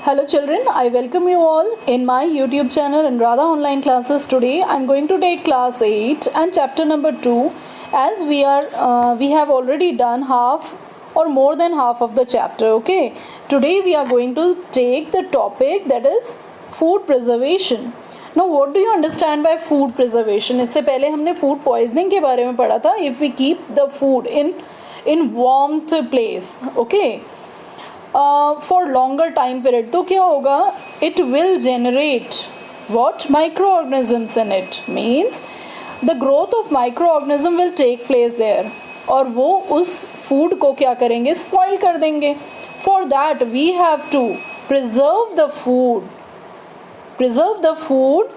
Hello children, I welcome you all in my YouTube channel Anuradha Online Classes. Today I am going to take class 8 and chapter number 2 as we have already done half or more than half of the chapter. Okay, today we are going to take the topic that is food preservation. Now what do you understand by food preservation? इससे पहले हमने food poisoning के बारे में पढ़ा था. If we keep the food in warmth place, okay, for longer time period, तो क्या होगा? It will generate what? Microorganisms in it. Means the growth of microorganism will take place there. और वो उस food को क्या करेंगे? Spoil कर देंगे. For that we have to preserve the food. Preserve the food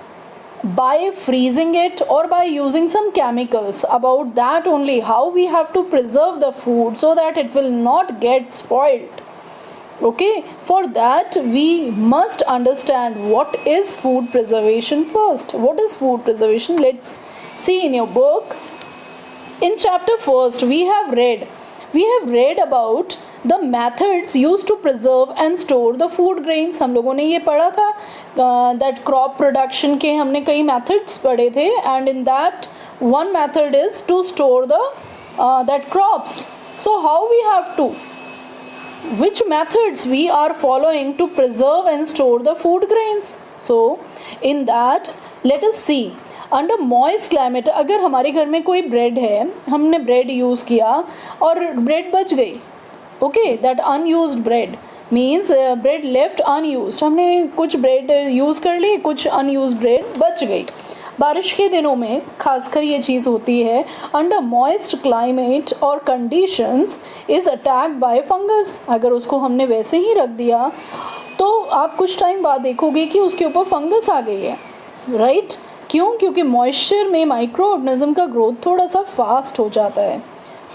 by freezing it or by using some chemicals. About that only, how we have to preserve the food so that it will not get spoiled. Okay, for that we must understand what is food preservation first. What is food preservation? Let's see in your book. In chapter first we have read about the methods used to preserve and store the food grains. हम लोगों ने ये पढ़ा था that crop production के हमने कई methods पढ़े थे, and in that one method is to store the that crops. So how we have to, which methods we are following to preserve and store the food grains? So in that let us see. Under moist climate, अगर हमारे घर में कोई bread है, हमने bread use किया और bread बच गई, okay, that unused bread means bread left unused, हमने कुछ ब्रेड यूज़ कर ली, कुछ अनयूज्ड ब्रेड बच गई. बारिश के दिनों में खासकर ये चीज़ होती है. अंडर मॉइस्ट क्लाइमेट और conditions is attacked by fungus. अगर उसको हमने वैसे ही रख दिया तो आप कुछ टाइम बाद देखोगे कि उसके ऊपर फंगस आ गई है, राइट? क्यों? क्योंकि मॉइस्चर में माइक्रो ऑर्गेनिज्म का ग्रोथ थोड़ा सा फास्ट हो जाता है.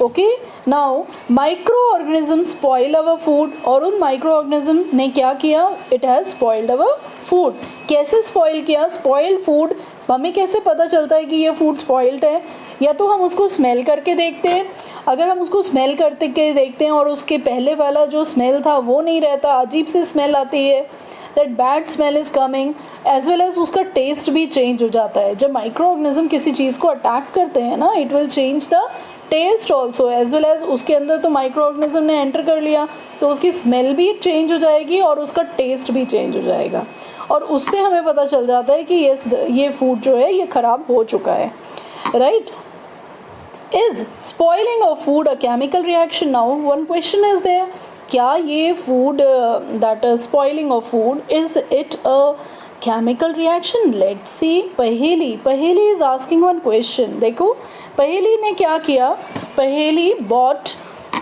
Okay, now micro organism spoil our food. और उन माइक्रो ऑर्गेनिज्म ने क्या किया? It has spoiled our food. कैसे स्पॉइल किया? स्पॉइल्ड फूड हमें कैसे पता चलता है कि ये फूड स्पॉइल्ड है? या तो हम उसको स्मेल करके देखते हैं. अगर हम उसको स्मेल करते के देखते हैं और उसके पहले वाला जो स्मेल था वो नहीं रहता, अजीब सी स्मेल आती है, that bad smell is coming, as well as उसका टेस्ट भी चेंज हो जाता है. जब माइक्रो ऑर्गेनिज्म किसी चीज़ को अटैक करते हैं ना, it will change the taste also, as well as उसके अंदर तो माइक्रो ऑर्गेनिज्म ने एंटर कर लिया तो उसकी स्मेल भी चेंज हो जाएगी और उसका टेस्ट भी चेंज हो जाएगा. और उससे हमें पता चल जाता है कि ये फूड जो है ये ख़राब हो चुका है, right? Is spoiling of food a chemical reaction? Now one question is there, क्या ये food that spoiling of food is it a chemical reaction? Let's see. Paheli is asking one question. देखो पहेली ने क्या किया. पहेली बॉट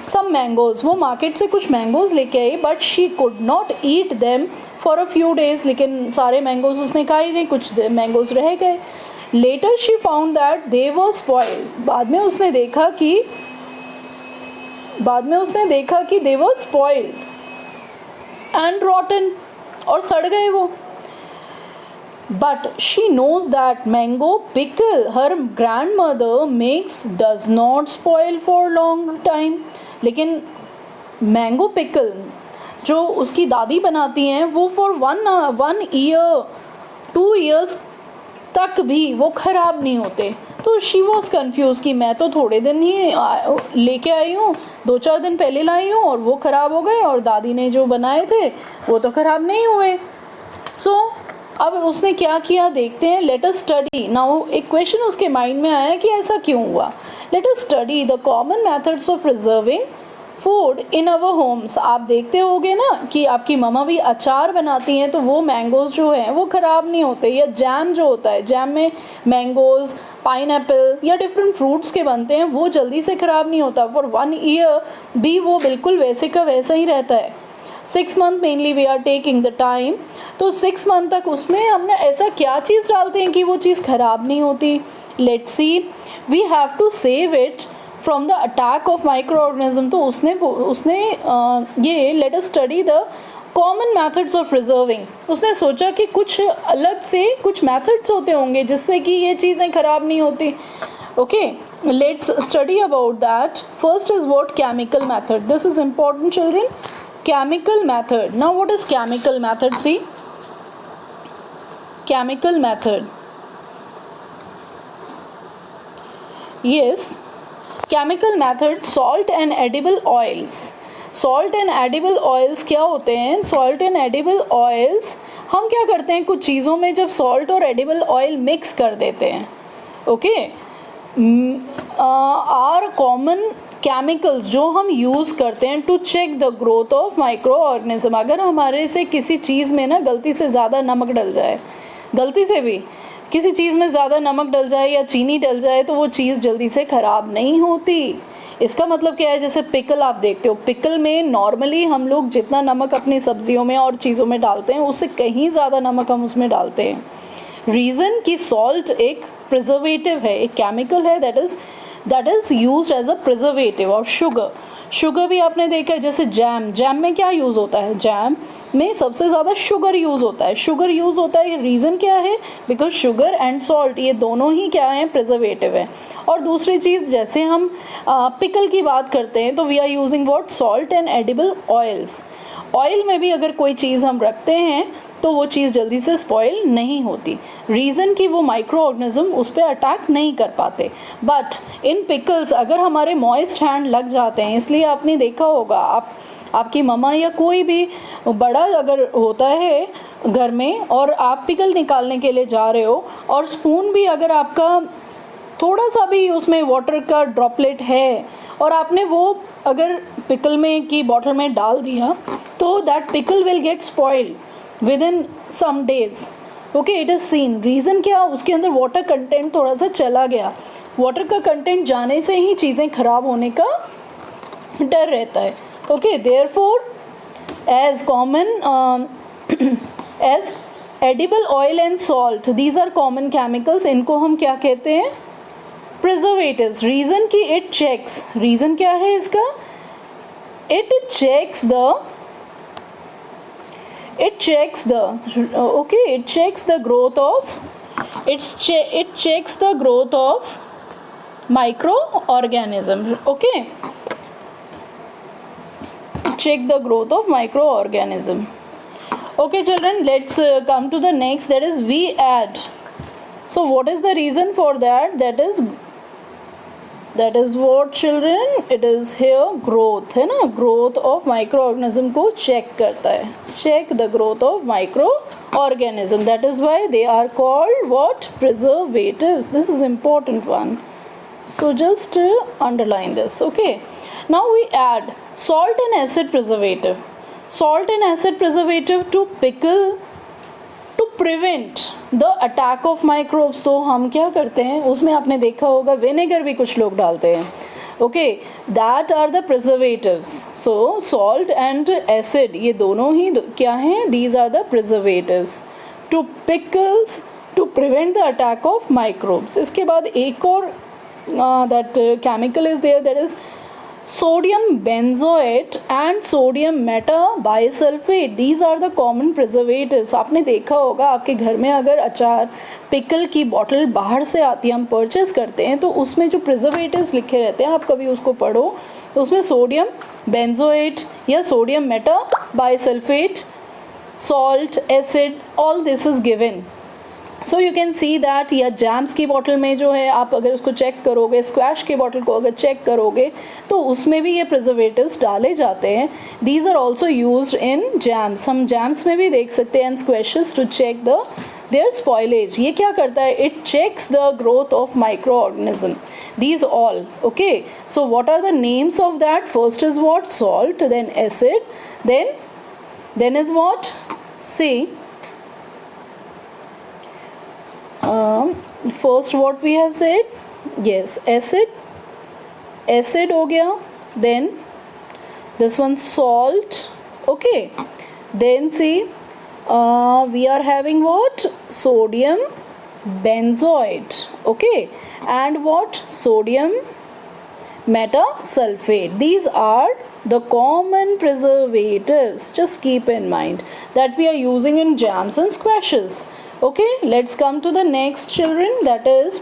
सम मैंगोज, वो market से कुछ मैंगोज लेके आई, but she could not eat them for a few days. लेकिन सारे मैंगोज उसने खा ही नहीं, कुछ मैंगोज रह गए. Later she found that they were spoiled. बाद में उसने देखा कि दे वर स्पॉइल्ड एंड रॉटन, और सड़ गए वो. But she knows that mango pickle her grandmother makes does not spoil for long time. लेकिन मैंगो पिकल जो उसकी दादी बनाती हैं वो फॉर वन ईयर 2 years तक भी वो ख़राब नहीं होते. तो शी वॉज कन्फ्यूज़ कि मैं तो थोड़े दिन ही लेके आई हूँ, 2-4 दिन पहले लाई हूँ और वो ख़राब हो गए, और दादी ने जो बनाए थे वो तो ख़राब नहीं हुए. सो अब उसने क्या किया देखते हैं. Late us study. नाउ एक क्वेश्चन उसके माइंड में आया कि ऐसा क्यों हुआ. Late us study the common methods of preserving food in our Holmes. आप देखते होगे ना कि आपकी मम्मा भी अचार बनाती हैं तो वो मैंगोज़ जो हैं वो ख़राब नहीं होते. या जैम जो होता है, जैम में मैंगोज़, पाइनएप्पल या डिफरेंट फ्रूट्स के बनते हैं, वो जल्दी से ख़राब नहीं होता. फॉर 1 year भी वो बिल्कुल वैसे का वैसा ही रहता है. 6 month mainly we are taking the time. तो 6 month तक उसमें हमने ऐसा क्या चीज़ डालते हैं कि वो चीज़ ख़राब नहीं होती. Let's see. We have to save it from the attack of microorganism. तो उसने ये let us study the common methods of preserving. उसने सोचा कि कुछ अलग से कुछ मेथड्स होते होंगे जिससे कि ये चीज़ें ख़राब नहीं होती. Okay, let's study about that. First is what? Chemical method. This is important, children. chemical method. Now what is chemical method? See, chemical method. Yes, chemical method, salt and edible oils. Salt and edible oils क्या होते हैं? Salt and edible oils, हम क्या करते हैं कुछ चीज़ों में जब सॉल्ट और एडिबल ऑयल मिक्स कर देते हैं, ओके, आर कॉमन केमिकल्स जो हम यूज़ करते हैं to check the growth of microorganism. अगर हमारे से किसी चीज़ में ना गलती से ज़्यादा नमक डल जाए, गलती से भी किसी चीज़ में ज़्यादा नमक डल जाए या चीनी डल जाए तो वो चीज़ जल्दी से ख़राब नहीं होती. इसका मतलब क्या है? जैसे पिकल आप देखते हो, पिकल में नॉर्मली हम लोग जितना नमक अपनी सब्जियों में और चीज़ों में डालते हैं उससे कहीं ज़्यादा नमक हम उसमें डालते हैं. रीज़न कि सॉल्ट एक प्रिजर्वेटिव है, एक केमिकल है that is used as a preservative. और शुगर भी आपने देखा है, जैसे जैम में क्या यूज़ होता है? जैम में सबसे ज़्यादा शुगर यूज़ होता है. रीज़न क्या है? बिकॉज शुगर एंड सॉल्ट ये दोनों ही क्या हैं? प्रिजर्वेटिव है. और दूसरी चीज़, जैसे हम पिकल की बात करते हैं तो we are using what? Salt and edible oils. Oil में भी अगर कोई चीज़ हम रखते हैं तो वो चीज़ जल्दी से स्पॉइल नहीं होती. रीज़न कि वो माइक्रो ऑर्गेनिज्म उस पर अटैक नहीं कर पाते. बट इन पिकल्स अगर हमारे मॉइस्ट हैंड लग जाते हैं, इसलिए आपने देखा होगा आपकी मम्मा या कोई भी बड़ा अगर होता है घर में और आप पिकल निकालने के लिए जा रहे हो और स्पून भी अगर आपका थोड़ा सा भी उसमें वाटर का ड्रॉपलेट है और आपने वो अगर पिकल में की बॉटल में डाल दिया तो that pickle will get spoiled within some days. Okay, it is seen. Reason क्या? उसके अंदर वाटर कंटेंट थोड़ा सा चला गया. वाटर का कंटेंट जाने से ही चीज़ें ख़राब होने का डर रहता है. Okay, therefore as common as edible oil and salt, these are common chemicals. इनको हम क्या कहते हैं? प्रिजर्वेटिव्स. रीज़न कि इट चेक्स, रीज़न क्या है इसका? It checks the growth of it checks the growth of microorganism. Okay, check the growth of microorganism. Okay children, let's come to the next, that is we add. So what is the reason for that? That is what children, it is here growth है ना, growth of microorganism को check करता है. Check the growth of microorganism. That is why they are called what? Preservatives. This is important one. So just underline this. Okay. Now we add salt and acid preservative. Salt and acid preservative to pickle, to prevent the attack of microbes. तो हम क्या करते हैं उसमें, आपने देखा होगा vinegar भी कुछ लोग डालते हैं. Okay, that are the preservatives. So salt and acid ये दोनों ही क्या हैं? These are the preservatives to pickles to prevent the attack of microbes. इसके बाद एक और that chemical is there, that is sodium benzoate and sodium metabisulfate. These are the common preservatives. आपने देखा होगा आपके घर में अगर अचार पिकल की बॉटल बाहर से आती है, हम परचेस करते हैं तो उसमें जो प्रिजर्वेटिव्स लिखे रहते हैं, आप कभी उसको पढ़ो तो उसमें सोडियम बेंजोएट या sodium metabisulphite, salt, acid, all this is given. So you can see that. या जैम्स की बॉटल में जो है, आप अगर उसको चेक करोगे, स्क्वैश की बॉटल को अगर चेक करोगे तो उसमें भी ये प्रिजर्वेटिव्स डाले जाते हैं. These are also used in jams. हम जैम्स में भी देख सकते हैं and squashes to check their spoilage. ये क्या करता है? It checks the growth of microorganism. These all. Okay, so what are the names of that? First is what? Salt, then acid, then is what? See, first what we have said? Yes, acid हो गया. Then this one salt. Okay, then see, we are having what? Sodium benzoate. Okay, and what? Sodium metasulfate. These are the common preservatives. Just keep in mind that we are using in jams and squashes. Okay, let's come to the next children, that is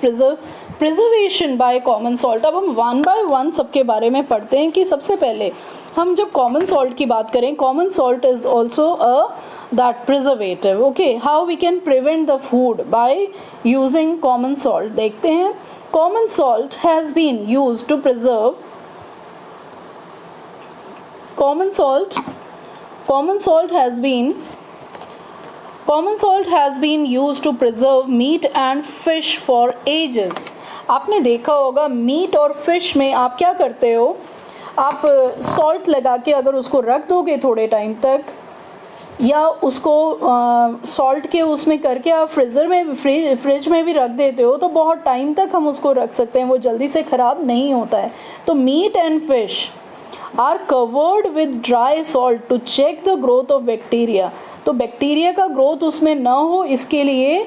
preservation by common salt. अब हम one by one सबके बारे में पढ़ते हैं कि सबसे पहले हम जब कॉमन सॉल्ट की बात करें, common salt is also a that preservative. Okay, how we can prevent the food by using common salt देखते हैं। Common salt has been used to preserve common salt has been used to preserve meat and fish for ages। आपने देखा होगा meet और fish में आप क्या करते हो, आप सॉल्ट लगा के अगर उसको रख दोगे थोड़े टाइम तक, या उसको सॉल्ट के उसमें करके आप फ्रिज में भी रख देते हो तो बहुत टाइम तक हम उसको रख सकते हैं, वो जल्दी से ख़राब नहीं होता है। तो meat and fish are covered with dry salt to check the growth of bacteria. तो बैक्टीरिया का ग्रोथ उसमें ना हो इसके लिए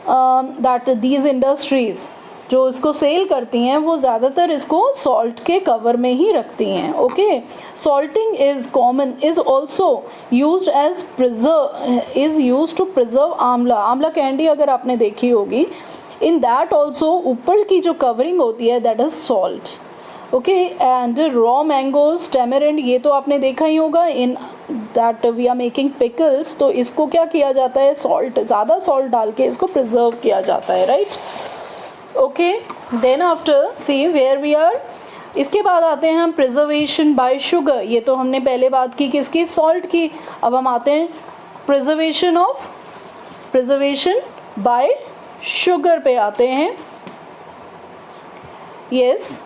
दैट दीज इंडस्ट्रीज़ जो इसको सेल करती हैं वो ज़्यादातर इसको सॉल्ट के कवर में ही रखती हैं। Okay, salting is common is also used as to preserve amla candy अगर आपने देखी होगी, इन दैट ऑल्सो ऊपर की जो कवरिंग होती है that is salt. Okay, and raw mangoes, tamarind, ये तो आपने देखा ही होगा। In that we are making pickles, तो इसको क्या किया जाता है, सॉल्ट, ज़्यादा सॉल्ट डाल के इसको प्रिजर्व किया जाता है, right. Okay, then after see where we are, इसके बाद आते हैं हम प्रिजर्वेशन बाय शुगर। ये तो हमने पहले बात की किसकी, सॉल्ट की। अब हम आते हैं प्रिजर्वेशन बाय शुगर पे आते हैं। Yes,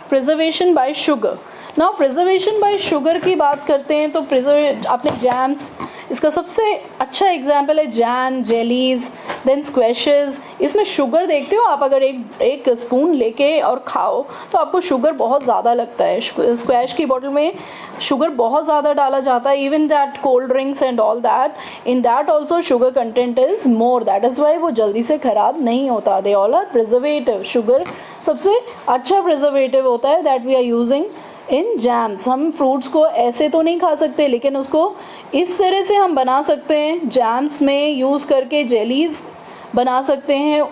preservation bye sugar. Now preservation bye sugar की बात करते हैं तो आपने जैम्स, इसका सबसे अच्छा एग्जाम्पल है जैम, जेलीज, देन स्क्वैशेस। इसमें शुगर देखते हो आप, अगर एक स्पून लेके और खाओ तो आपको शुगर बहुत ज़्यादा लगता है। स्क्वैश की बोतल में शुगर बहुत ज़्यादा डाला जाता है, even that cold drinks and all that, in that also sugar content is more, that is why वो जल्दी से ख़राब नहीं होता। They all are preservative. Sugar सबसे अच्छा प्रिजर्वेटिव होता है that we are using in jams. हम फ्रूट्स को ऐसे तो नहीं खा सकते, लेकिन उसको इस तरह से हम बना सकते हैं, जैम्स में यूज़ करके जेलीज़ बना सकते हैं।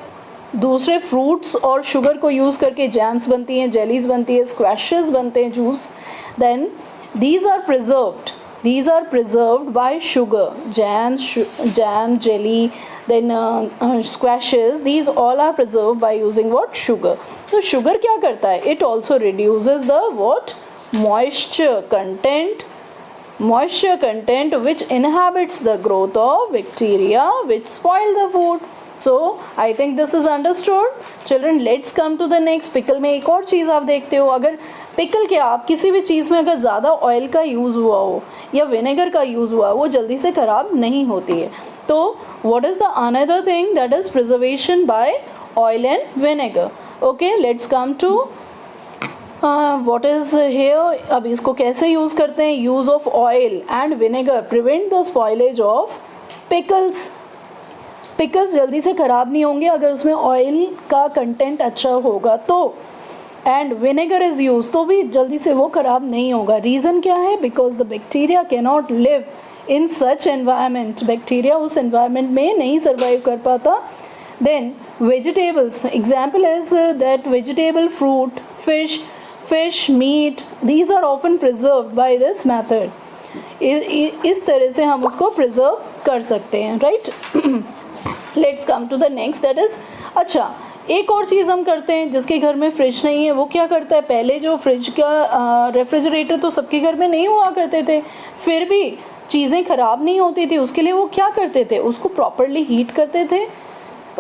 दूसरे फ्रूट्स और शुगर को यूज़ करके जैम्स बनती हैं, जेलीज़ बनती है, स्क्वैशेस बनते हैं, juice. Then these are preserved by sugar, jam, jelly, then squashes, these all are preserved by using what, sugar। तो sugar क्या करता है, it also reduces the what, moisture content which inhibits the growth of bacteria which spoil the food। So I think this is understood children। Let's come to the next। Pickle में एक और चीज़ आप देखते हो, अगर पिकल क्या, आप किसी भी चीज़ में अगर ज़्यादा ऑयल का यूज़ हुआ हो या विनेगर का यूज़ हुआ वो जल्दी से ख़राब नहीं होती है। तो what is the another thing, that is preservation by oil and vinegar. Okay, let's come to what is here. अब इसको कैसे यूज़ करते हैं, use of oil and vinegar prevent the spoilage of pickles. Pickles जल्दी से ख़राब नहीं होंगे अगर उसमें ऑयल का कंटेंट अच्छा होगा तो, एंड विनेगर इज़ यूज तो भी जल्दी से वो ख़राब नहीं होगा। रीज़न क्या है, because the bacteria cannot live in such environment. Bacteria उस एनवायरनमेंट में नहीं सर्वाइव कर पाता। Then vegetables, example is that vegetable, fruit, fish, meat, these are often preserved by this method. इस तरह से हम उसको प्रिजर्व कर सकते हैं, right. Let's come to the next, that is, अच्छा एक और चीज़ हम करते हैं, जिसके घर में फ्रिज नहीं है वो क्या करता है, पहले जो फ्रिज का रेफ्रिजरेटर तो सबके घर में नहीं हुआ करते थे, फिर भी चीज़ें ख़राब नहीं होती थी, उसके लिए वो क्या करते थे, उसको प्रॉपरली हीट करते थे।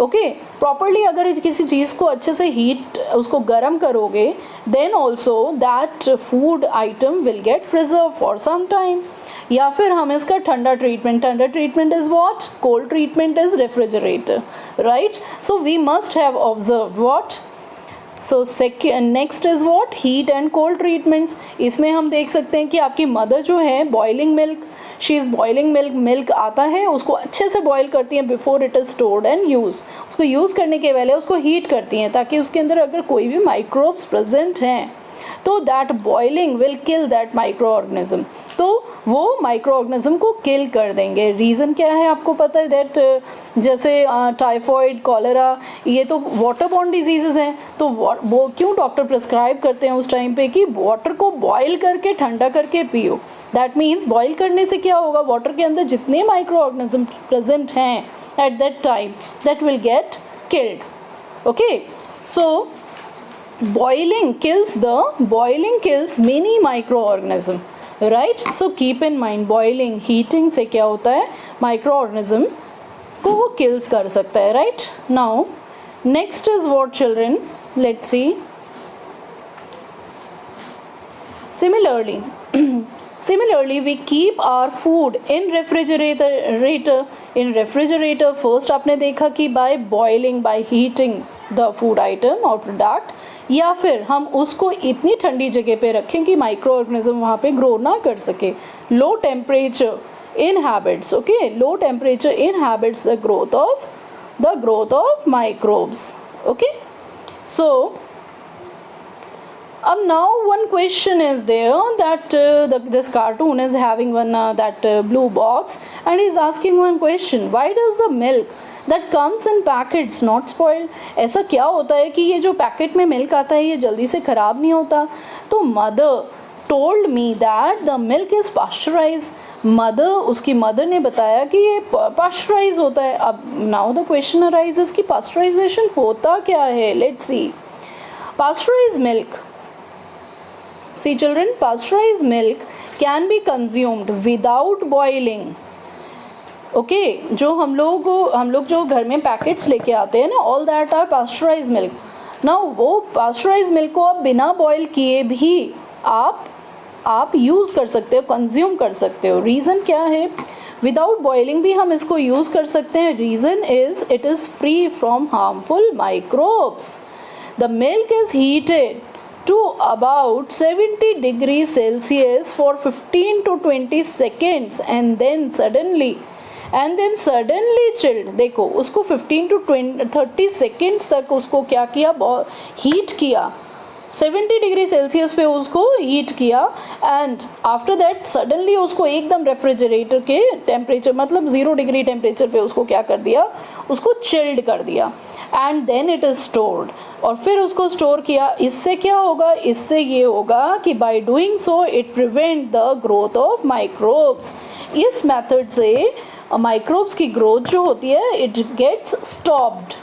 ओके, प्रॉपरली अगर किसी चीज़ को अच्छे से हीट, उसको गर्म करोगे, then also that food item will get preserve for some time. या फिर हम इसका ठंडा treatment is what, cold treatment is refrigerator, right. So we must have observed what, so next is what, heat and cold treatments. इसमें हम देख सकते हैं कि आपकी मदर जो है boiling milk, she is boiling milk आता है, उसको अच्छे से बॉयल करती हैं before it is stored and use. उसको यूज़ करने के पहले उसको हीट करती हैं ताकि उसके अंदर अगर कोई भी माइक्रोब्स प्रेजेंट हैं तो that boiling will kill that micro organism, तो वो माइक्रो ऑर्गेनिज्म को किल कर देंगे। रीज़न क्या है आपको पता है दैट जैसे टाइफॉइड, कॉलेरा, ये तो वाटर बॉर्न डिजीज़ेज हैं, तो वो क्यों डॉक्टर प्रिस्क्राइब करते हैं उस टाइम पे कि वाटर को बॉयल करके ठंडा करके पियो। दैट मीन्स बॉयल करने से क्या होगा, वाटर के अंदर जितने माइक्रो ऑर्गेनिज्म प्रेजेंट हैं at that time that will get killed. Okay, so boiling kills many microorganism, right? So keep in mind boiling, heating से क्या होता है, microorganism को वो kills कर सकता है, right? Now next is what children, let's see. Similarly we keep our food in refrigerator first आपने देखा कि by boiling, by heating the food item or product, या फिर हम उसको इतनी ठंडी जगह पे रखें कि माइक्रो ऑर्गेनिज्म वहाँ पे ग्रो ना कर सके। Low temperature inhabits, okay, low temperature inhabits the growth of microbes, okay. So now one question is there that this cartoon is having one that blue box, and is asking one question, why does the milk that comes in packets not spoil? ऐसा क्या होता है कि ये जो packet में milk आता है ये जल्दी से ख़राब नहीं होता? तो mother told me that the milk is pasteurized. उसकी मदर ने बताया कि ये पास्चराइज होता है। अब नाउ द क्वेश्चन अराइजेस कि पास्चराइजेशन होता क्या है। Let's see, pasteurize milk, see children, pasteurize milk can be consumed without boiling. Okay, जो हम लोग जो घर में पैकेट्स लेके आते हैं ना, all that are pasteurize milk. Now वो पास्चराइज मिल्क को आप बिना बॉयल किए भी आप यूज़ कर सकते हो, कंज्यूम कर सकते हो। रीज़न क्या है, विदाउट बॉइलिंग भी हम इसको यूज़ कर सकते हैं। Reason is it is free from harmful microbes. The milk is heated to about 70 degrees Celsius for 15 to 20 seconds and then suddenly chilled। देखो उसको 15 to 30 seconds तक उसको क्या किया, हीट किया, 70 डिग्री सेल्सियस पे उसको हीट किया, एंड आफ्टर दैट सडनली उसको एकदम रेफ्रिजरेटर के टेम्परेचर मतलब 0 डिग्री टेम्परेचर पे उसको क्या कर दिया, उसको चिल्ड कर दिया, and then it is stored. और फिर उसको स्टोर किया। इससे क्या होगा, इससे ये होगा कि by doing so it prevent the growth of microbes. इस मेथड से माइक्रोब्स की ग्रोथ जो होती है इट गेट्स स्टॉप्ड,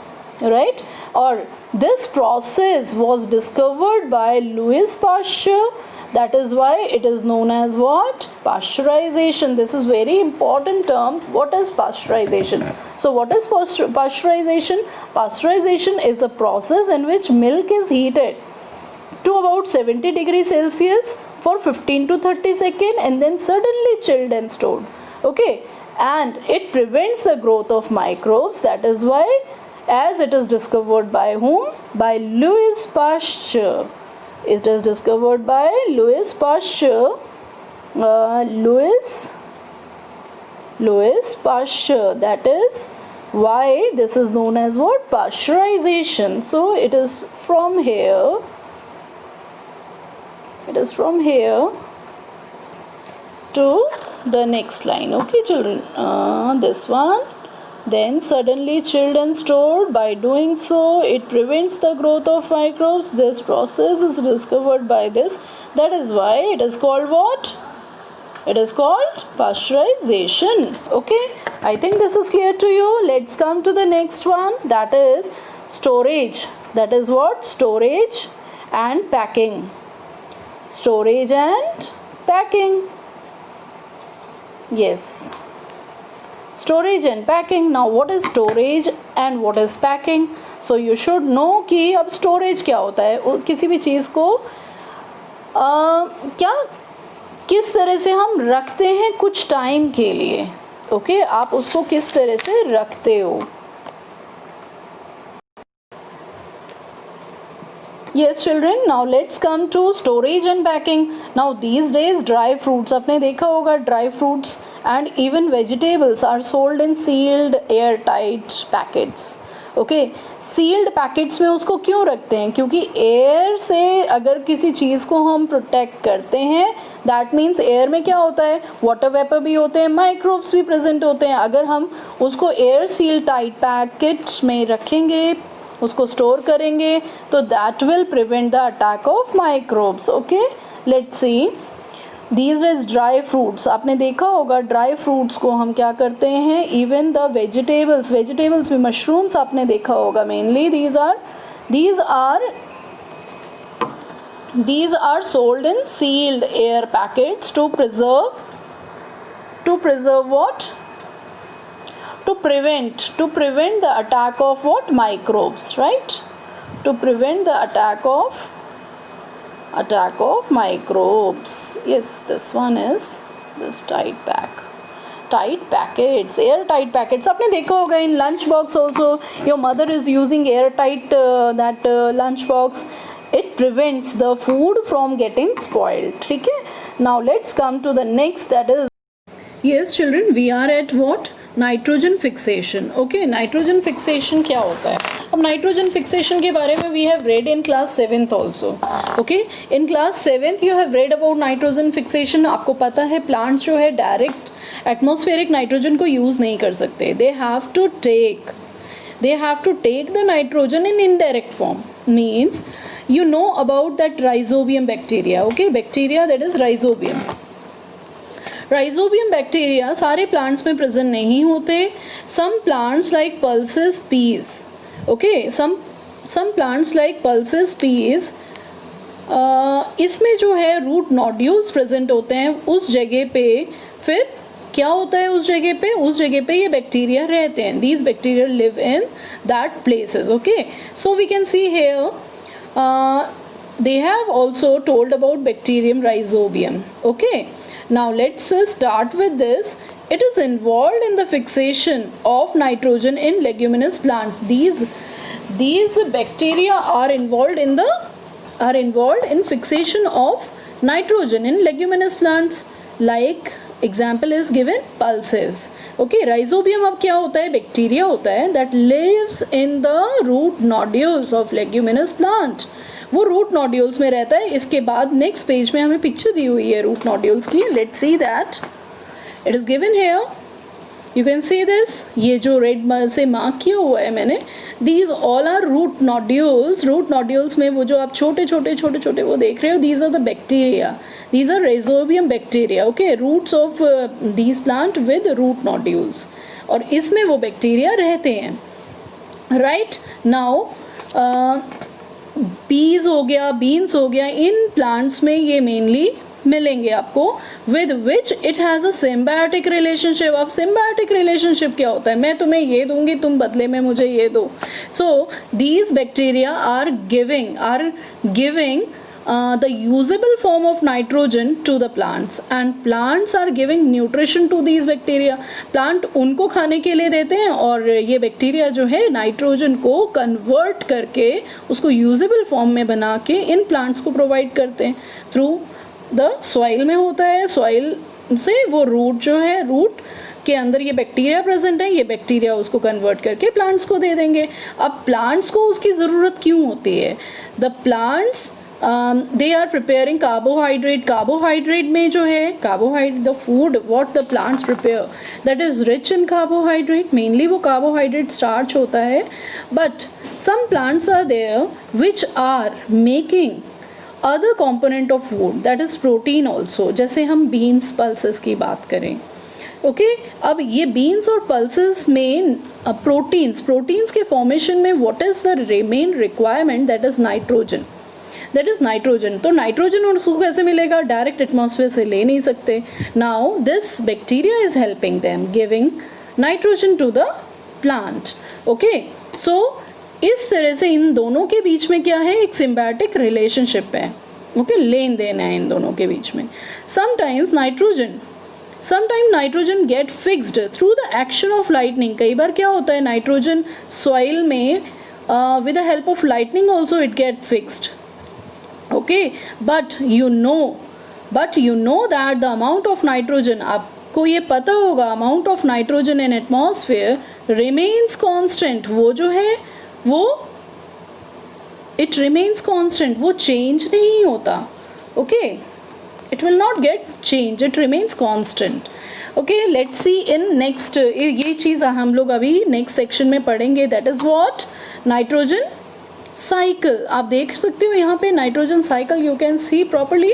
राइट। और this process was discovered by Louis Pasteur, that is why it is known as what, pasteurization. This is very important term. What is pasteurization? So what is pasteurization? Pasteurization is the process in which milk is heated to about 70 degrees Celsius for 15 to 30 seconds and then suddenly chilled and stored, okay, and it prevents the growth of microbes. That is why, as it is discovered by whom? By Louis Pasteur. It is discovered by Louis Pasteur. Louis Pasteur. That is why this is known as what? Pasteurization. So it is from here. It is from here to the next line. Okay, children. This one. Then suddenly chilled and stored. By doing so it prevents the growth of microbes. This process is discovered by this. That is why it is called what? It is called pasteurization. Okay, I think this is clear to you. Let's come to the next one, that is storage. That is what? Storage and packing. Storage and packing. Yes, storage and packing. Now what is storage and what is packing? So you should know कि अब storage क्या होता है, किसी भी चीज़ को क्या किस तरह से हम रखते हैं कुछ टाइम के लिए। ओके, आप उसको किस तरह से रखते हो। Yes children, now let's come to storage and packing. Now these days dry fruits, आपने देखा होगा dry fruits and even vegetables are sold in sealed airtight packets. Okay, sealed packets में उसको क्यों रखते हैं? क्योंकि एयर से अगर किसी चीज़ को हम प्रोटेक्ट करते हैं, दैट मीन्स एयर में क्या होता है, वाटर वेपर भी होते हैं, माइक्रोब्स भी प्रेजेंट होते हैं. अगर हम उसको एयर सील टाइट पैकेट्स में रखेंगे, उसको स्टोर करेंगे, तो that will prevent the attack of microbes. Okay, let's see. These is dry fruits. आपने देखा होगा ड्राई फ्रूट्स को हम क्या करते हैं, इवन द वेजिटेबल्स भी, मशरूम्स आपने देखा होगा mainly. these are sold in sealed air packets to preserve what, to prevent the attack of what, microbes, right? To prevent the attack of microbes. Yes, this one is this tight packets, airtight packets. आपने देखा होगा in lunch box also, your mother is using airtight lunch box. It prevents the food from getting spoiled. ठीक है. Now let's come to the next, that is, yes children, we are at what, nitrogen fixation. Okay, nitrogen fixation क्या होता है? अब nitrogen fixation के बारे में we have read in class 7th also. Okay, in class 7th you have read about nitrogen fixation. आपको पता है प्लांट्स जो है डायरेक्ट एटमॉस्फेरिक नाइट्रोजन को यूज़ नहीं कर सकते. They have to take the nitrogen in indirect form. Means you know about that rhizobium bacteria. Okay, bacteria that is rhizobium bacteria सारे plants में present नहीं होते. some plants like pulses, peas, okay, some plants like pulses, peas, इसमें जो है root nodules present होते हैं उस जगह पे. फिर क्या होता है उस जगह पे ये बैक्टीरिया रहते हैं. These bacteria live in that places. Okay, so we can see here they have also told about bacterium rhizobium. Okay, now let's start with this. It is involved in the fixation of nitrogen in leguminous plants. These bacteria are involved in fixation of nitrogen in leguminous plants. Like example is given, pulses. Okay, rhizobium अब क्या होता है, bacteria होता है that lives in the root nodules of leguminous plant. वो root nodules में रहता है. इसके बाद नेक्स्ट पेज में हमें पिक्चर दी हुई है रूट नोड्यूल्स की. Let's see that. It is given here, you can see this. ये जो रेड से मार्क किया हुआ है मैंने, these all are root nodules. Root nodules में वो जो आप छोटे छोटे वो देख रहे हो, these are the bacteria. These are rhizobium bacteria. Okay, roots of these plant with root nodules. और इसमें वो बैक्टीरिया रहते हैं. Right now, peas हो गया, beans हो गया, इन plants में ये mainly मिलेंगे आपको, with which it has a symbiotic relationship. अब symbiotic relationship क्या होता है? मैं तुम्हें ये दूंगी, तुम बदले में मुझे ये दो. So these bacteria are giving the usable form of nitrogen to the plants, and plants are giving nutrition to these bacteria. plant उनको खाने के लिए देते हैं और ये बैक्टीरिया जो है नाइट्रोजन को कन्वर्ट करके उसको यूजेबल फॉर्म में बना के इन प्लांट्स को प्रोवाइड करते हैं. थ्रू द सॉइल में होता है, सॉइल से वो रूट जो है, रूट के अंदर ये बैक्टीरिया प्रेजेंट है, ये बैक्टीरिया उसको कन्वर्ट करके प्लांट्स को दे देंगे. अब प्लांट्स को उसकी ज़रूरत क्यों होती है? The plants they are preparing carbohydrate में जो है carbohydrate, the food what the plants prepare that is rich in carbohydrate, mainly वो carbohydrate starch होता है. but some plants are there which are making other component of food, that is protein also. जैसे हम beans pulses की बात करें. Okay, अब ये बीन्स और पल्सेस में प्रोटीन्स के फॉर्मेशन में what is the main requirement, that is nitrogen. तो नाइट्रोजन उसको कैसे मिलेगा? डायरेक्ट एटमॉस्फेयर से ले नहीं सकते. Now this bacteria is helping them giving nitrogen to the plant. Okay, so इस तरह से इन दोनों के बीच में क्या है, एक सिम्बायोटिक रिलेशनशिप है. ओके, लेन देन है इन दोनों के बीच में. Sometimes nitrogen get fixed through the action of lightning. कई बार क्या होता है, नाइट्रोजन सॉइल में with the help of lightning also it get fixed. Okay, but you know that the amount of nitrogen, आप को ये पता होगा amount of nitrogen in atmosphere remains constant, वो जो है वो इट रिमेन्स कांस्टेंट, वो चेंज नहीं होता. Okay, it will not get change, it remains constant. Okay, let's see in next. ये चीज़ हम लोग अभी नेक्स्ट सेक्शन में पढ़ेंगे. That is what nitrogen cycle. आप देख सकते हो यहाँ पे nitrogen cycle, you can see properly.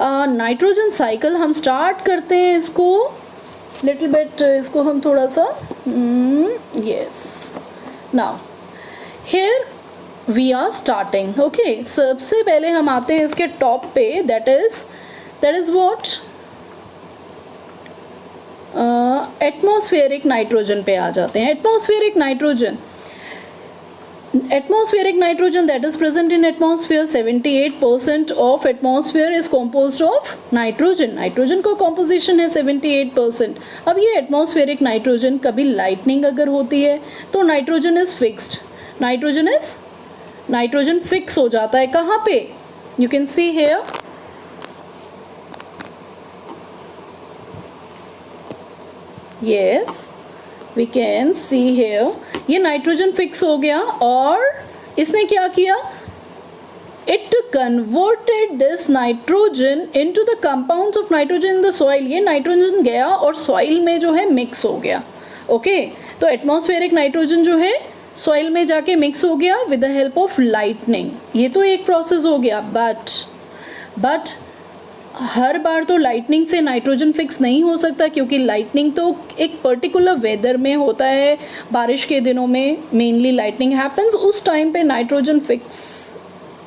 Nitrogen cycle हम स्टार्ट करते हैं इसको लिटिल बिट, इसको हम थोड़ा सा yes now here we are starting. Okay, सबसे पहले हम आते हैं इसके टॉप पे. That is what atmospheric nitrogen पे आ जाते हैं. Atmospheric nitrogen that is present in atmosphere, 78% of atmosphere is composed of nitrogen. Nitrogen का composition है 78%. अब ये एटमॉस्फेरिक नाइट्रोजन, कभी लाइटनिंग अगर होती है तो nitrogen is fixed, nitrogen fix हो जाता है. कहाँ पे? You can see here. Yes, we can see here. ये नाइट्रोजन फिक्स हो गया और इसने क्या किया? It converted this nitrogen into the compounds of nitrogen in the soil. ये नाइट्रोजन गया और सॉइल में जो है मिक्स हो गया. ओके, तो एटमॉस्फेरिक नाइट्रोजन जो है सॉइल में जाके मिक्स हो गया with the help of lightning. ये तो एक प्रोसेस हो गया. बट हर बार तो लाइटनिंग से नाइट्रोजन फिक्स नहीं हो सकता, क्योंकि लाइटनिंग तो एक पर्टिकुलर वेदर में होता है. बारिश के दिनों में मेनली लाइटनिंग हैपन्स. उस टाइम पे नाइट्रोजन फिक्स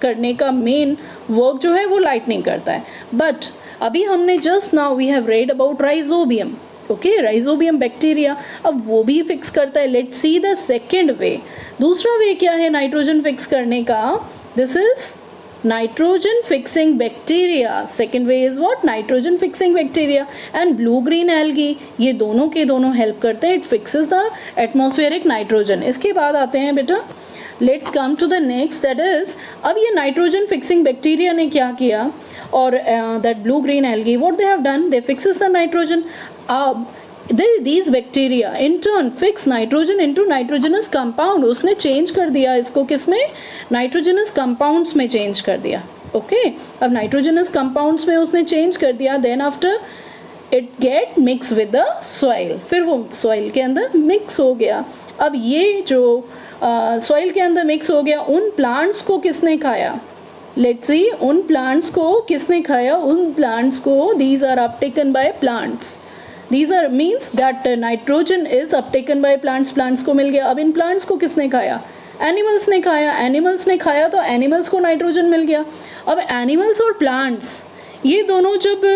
करने का मेन वर्क जो है वो लाइटनिंग करता है. बट अभी हमने just now we have read about rhizobium. Okay, rhizobium bacteria, अब वो भी फिक्स करता है. Let's see the second way. दूसरा वे क्या है नाइट्रोजन फिक्स करने का? This is nitrogen fixing bacteria. second way is what? nitrogen fixing bacteria and blue green algae. ये दोनों के दोनों हेल्प करते हैं. it fixes the atmospheric nitrogen. इसके बाद आते हैं बेटा, let's come to the next. that is, अब ये nitrogen fixing bacteria ने क्या किया, और that blue green algae, what they have done, they fixes the nitrogen. अब these bacteria in turn fix nitrogen into nitrogenous compound. उसने change कर दिया इसको किस में? नाइट्रोजनस कंपाउंड्स में चेंज कर दिया. ओके, अब नाइट्रोजनस कंपाउंड्स में उसने चेंज कर दिया. Then after it get mix with the soil, फिर वो सॉइल के अंदर मिक्स हो गया. अब ये जो सॉइल के अंदर मिक्स हो गया, उन प्लांट्स को किसने खाया? लेट्स सी, उन प्लांट्स को किसने खाया? उन प्लांट्स को, these are uptaken by plants. These are means that nitrogen is uptaken by plants. Plants को मिल गया. अब इन plants को किसने खाया? Animals ने खाया. Animals ने खाया तो animals को nitrogen मिल गया. अब animals और plants ये दोनों जब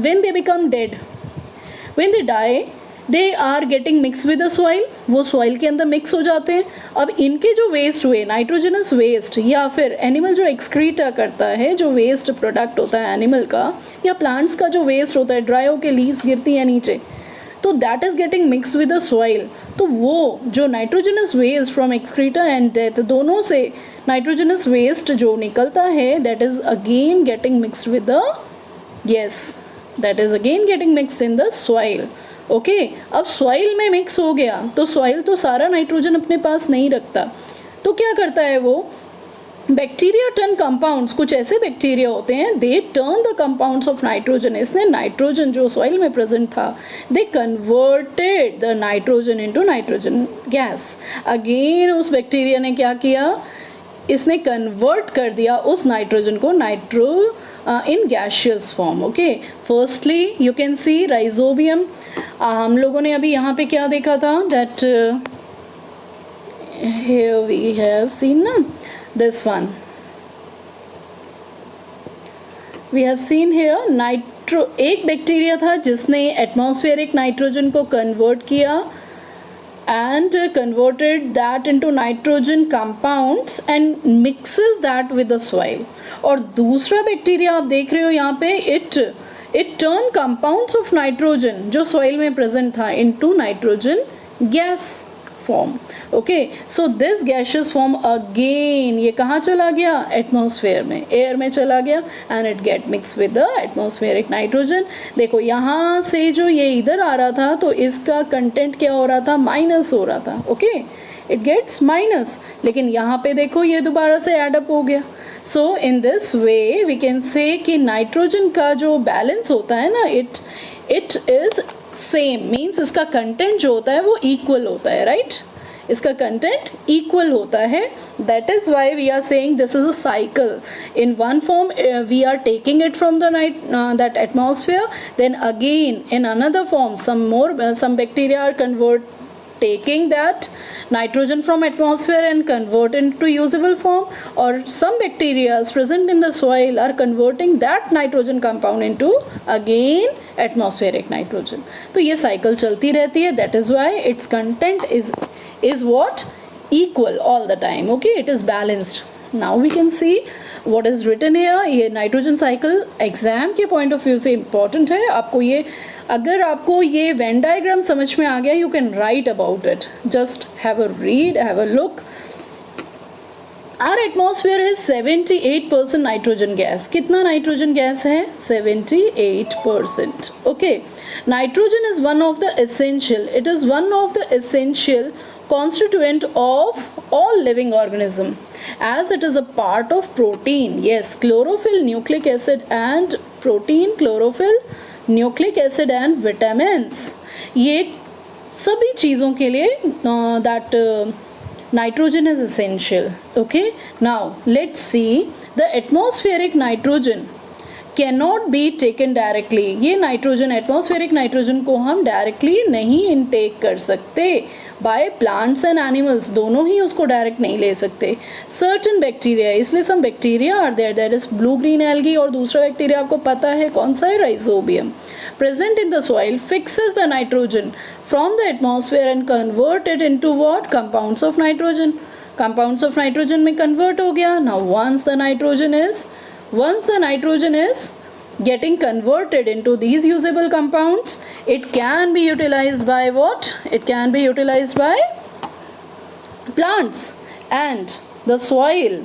when they become dead, when they die, they are getting mixed with the soil. वो soil के अंदर mix हो जाते हैं. अब इनके जो waste हुए, nitrogenous waste, या फिर animal जो excreta करता है, जो waste product होता है animal का, या plants का जो waste होता है, dry होके leaves गिरती हैं नीचे, तो that is getting mixed with the soil. तो वो जो nitrogenous waste from excreta and death, दोनों से nitrogenous waste जो निकलता है, that is again getting mixed with the, yes, that is again getting mixed in the soil. Okay, अब soil में मिक्स हो गया तो सॉइल तो सारा नाइट्रोजन अपने पास नहीं रखता. तो क्या करता है वो? बैक्टीरिया टर्न कंपाउंड्स, कुछ ऐसे बैक्टीरिया होते हैं, they turn the compounds of nitrogen. इसने नाइट्रोजन जो सॉइल में प्रेजेंट था, they converted the nitrogen into nitrogen gas. Again उस बैक्टीरिया ने क्या किया? इसने कन्वर्ट कर दिया उस नाइट्रोजन को in gaseous form. Okay, firstly you can see rhizobium. हम लोगों ने अभी यहाँ पे क्या देखा था? That here we have seen ना, this one we have seen here. एक बैक्टीरिया था जिसने एटमॉस्फेरिक नाइट्रोजन को कन्वर्ट किया and converted that into nitrogen compounds and mixes that with the soil. और दूसरा बैक्टीरिया आप देख रहे हो यहाँ पे, it turn compounds of nitrogen जो soil में present था into nitrogen gas form. Okay, so this gaseous form again ये कहाँ चला गया, एटमॉस्फेयर में, एयर में चला गया and it get mixed with the atmospheric nitrogen. देखो यहाँ से जो ये इधर आ रहा था तो इसका कंटेंट क्या हो रहा था, माइनस हो रहा था. ओके, इट गेट्स माइनस, लेकिन यहाँ पे देखो ये दोबारा से एडअप हो गया. So in this way we can say कि नाइट्रोजन का जो बैलेंस होता है ना, इट इज सेम, मीन्स इसका कंटेंट जो होता है वो इक्वल होता है, राइट? इसका कंटेंट इक्वल होता है. That is why we are saying this is a cycle. In one form we are taking it from the that atmosphere, then again in another form some bacteria are taking that nitrogen from atmosphere and convert into usable form, or some bacteria present in the soil are converting that nitrogen compound into again atmospheric nitrogen. तो ये cycle चलती रहती है. That is why its content is what, equal all the time. Okay, it is balanced. Now we can see what is written here. ये nitrogen cycle exam के point of view से important है. आपको ये, अगर आपको ये वेन डायग्राम समझ में आ गया, you can write about it. Just have a read, have a look. Our atmosphere है 78% नाइट्रोजन गैस. कितना नाइट्रोजन गैस है? 78%. Okay, nitrogen is one of the essential, it is one of the essential constituent of all living organism, as it is a part of protein. Yes, chlorophyll, nucleic acid and protein, chlorophyll, nucleic acid and vitamins. ये सभी चीज़ों के लिए that nitrogen is essential. Okay, now let's see the atmospheric nitrogen cannot be taken directly. ये nitrogen, atmospheric nitrogen को हम directly नहीं intake कर सकते. बाय प्लांट्स एंड एनिमल्स, दोनों ही उसको डायरेक्ट नहीं ले सकते. सर्टन बैक्टीरिया, इसलिए some bacteria are there, that is blue green algae, और दूसरा बैक्टीरिया आपको पता है कौन सा है, rhizobium, present in the soil, fixes the nitrogen from the atmosphere and convert it into what, compounds of nitrogen. Compounds of nitrogen में convert हो गया. Now once the nitrogen is getting converted into these usable compounds, it can be utilized by what? It can be utilized by plants and the soil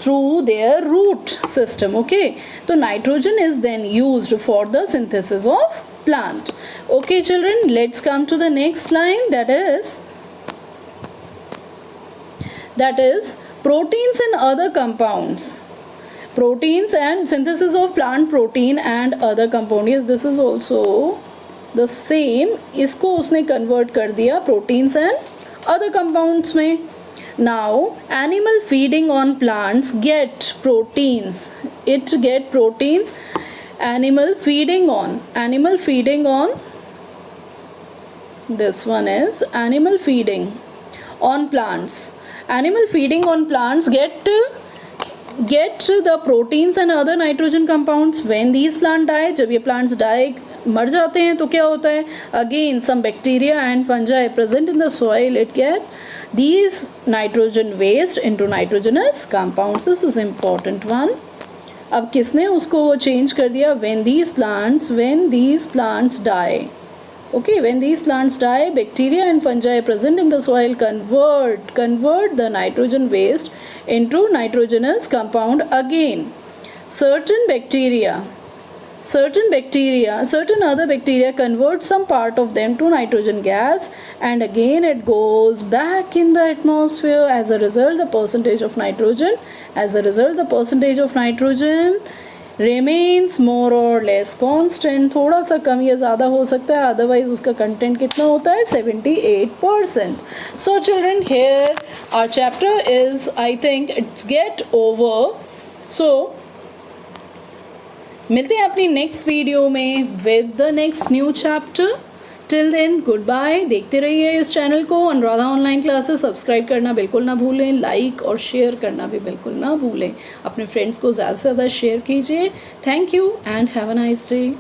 through their root system. Okay, so nitrogen is then used for the synthesis of plant. Okay children, let's come to the next line, that is proteins and other compounds. Proteins and synthesis of plant protein and other compound. Yes, this is also the same. इसको उसने convert कर दिया proteins and other compounds में. Now animal feeding on plants get proteins. It get proteins. Animal feeding on. This one is animal feeding on plants. Animal feeding on plants get the proteins and other nitrogen compounds when these plant die. जब ये plants die, मर जाते हैं, तो क्या होता है, again some bacteria and fungi present in the soil, it get these nitrogen waste into nitrogenous compounds. This is important one. अब किसने उसको चेंज कर दिया, when these plants die. Okay, when these plants die, bacteria and fungi present in the soil convert the nitrogen waste into nitrogenous compound again. Certain other bacteria convert some part of them to nitrogen gas, and again it goes back in the atmosphere. As a result, the percentage of nitrogen remains more or less constant. थोड़ा सा कम या ज़्यादा हो सकता है, otherwise उसका content कितना होता है, 78%. So children, here our chapter is, I think it's get over. So मिलते हैं अपनी नेक्स्ट वीडियो में with the next new chapter. Till then goodbye. देखते रहिए इस चैनल को, अनुराधा ऑनलाइन क्लासेस. सब्सक्राइब करना बिल्कुल ना भूलें, लाइक और शेयर करना भी बिल्कुल ना भूलें. अपने फ्रेंड्स को ज़्यादा से ज़्यादा शेयर कीजिए. Thank you and have a nice day.